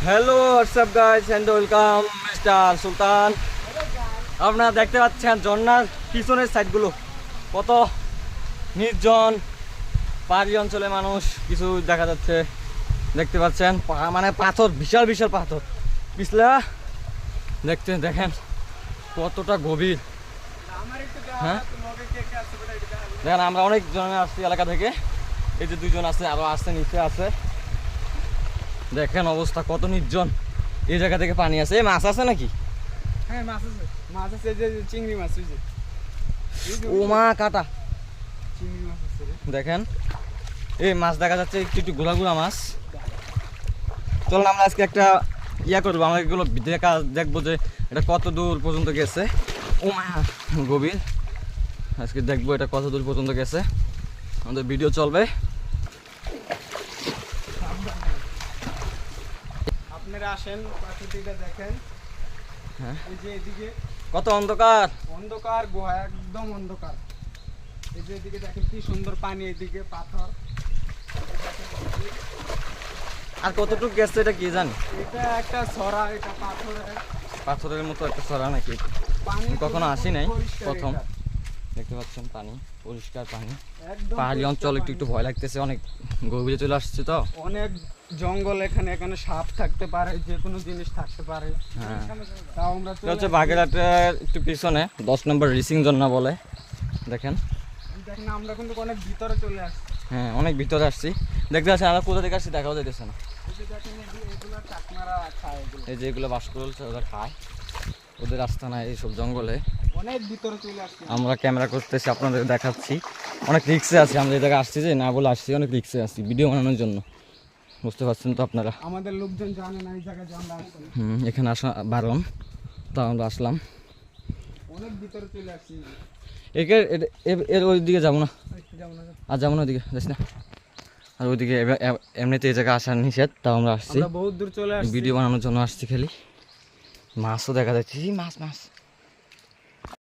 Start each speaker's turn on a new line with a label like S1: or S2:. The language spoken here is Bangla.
S1: Hello WhatsApp guys and welcome mister Sultan. আপনারা দেখতে পাচ্ছেন ঝর্ণার পিছনের সাইডগুলো কত নির্জন, পাহাড়ি অঞ্চলে মানুষ কিছু দেখা যাচ্ছে। দেখতে পাচ্ছেন মানে পাথর, বিশাল বিশাল পাথর পিছলা দেখেন কতটা গভীর। হ্যাঁ দেখেন আমরা অনেক জনে আসছি এলাকা থেকে, এই যে দুইজন আছে, আরো আসছে নিচে আছে। দেখেন অবস্থা কত নির্জন, এই জায়গা থেকে পানি আছে। মাছ আছে নাকি?
S2: হ্যাঁ মাছ আছে, মাছ আছে, এই যে চিংড়ি মাছ, ওই যে
S1: ও মা কাটা।
S2: চিংড়ি মাছ আছে রে।
S1: দেখেন এই মাছ দেখা যাচ্ছে, একটু একটু ঘোরা ঘোরা মাছ। চলুন আমরা আজকে একটা ইয়া করবো, আমরা এগুলো দেখবো যে এটা কত দূর পর্যন্ত গেছে। ও মা গভীর, আজকে দেখবো এটা কত দূর পর্যন্ত গেছে। আমাদের ভিডিও চলবে।
S2: আপনারা আসেন, প্রাকৃতিকটা দেখেন।
S1: হ্যাঁ
S2: এই যে এদিকে
S1: কত অন্ধকার,
S2: অন্ধকার গুহা, একদম অন্ধকার। এই যে এদিকে দেখেন কি সুন্দর পানি, এদিকে পাথর।
S1: আর কতটুকু গেছে এটা কি জানি।
S2: এটা একটা ছড়া, এটা পাথরের
S1: পাথরের মতো একটা ছড়া নাকি?
S2: পানি।
S1: আমি কখনো আসি নাই,
S2: পরিষ্কার
S1: প্রথম।
S2: এটা।
S1: দেখতে পাচ্ছেন পানি, পরিষ্কার পানি।
S2: একদম
S1: পাহাড়ি
S2: পরিষ্কার
S1: অঞ্চল একটু একটু
S2: পানি।
S1: ভয় লাগতেছে, অনেক গভীরে চলে আসছে তো।
S2: অনেক জঙ্গল, এখানে এখানে সাপ থাকতে পারে, যে কোনো জিনিস থাকতে পারে।
S1: হ্যাঁ
S2: তাও আমরা
S1: এটা হচ্ছে বাগেরহাটের একটু পিছনে 10 নম্বর রিসিং ঝর্ণা বলে। দেখেন
S2: দেখেন আমরা কিন্তু অনেক ভিতরে চলে আসছি।
S1: হ্যাঁ অনেক ভিতরে আসছি। দেখতে পাচ্ছেন আমরা কোথা থেকে আসছি দেখাও যাইতেছে না।
S2: এই যে দেখেন এগুলো চাকমারা খায়, এগুলো
S1: এই যে এগুলো বাস করছে, ওরা খায়, ওদের রাস্তা নাই এইসব জঙ্গলে।
S2: অনেক ভিতরে চলে আসছি।
S1: আমরা ক্যামেরা করতেছি, আপনাদের দেখাচ্ছি। অনেক রিক্সে আছি আমরা, এই জায়গায় আসছি যে না বলে আসছি, অনেক রিক্সে আছি ভিডিও বানানোর জন্য। বুঝতে পারছেন তো আপনারা।
S2: আমাদের লোকজন জানে না এই জায়গায় যে আমরা আসছি।
S1: এখানে আসা বারণ, তাও আমরা আসলাম।
S2: অনেক ভিতরে চলে আসছি।
S1: একে এর ওই দিকে যাবো না,
S2: যেমন
S1: আর যাবো না ওইদিকে, যাস না। আর ওইদিকে এমনিতে এই জায়গায় আসার নিষেধ, তাও আমরা আসছি
S2: আমরা বহুত দূর চলে আসছি।
S1: ভিডিও বানানোর জন্য আসছি। খালি মাছও দেখা যাচ্ছে, মাছ মাছ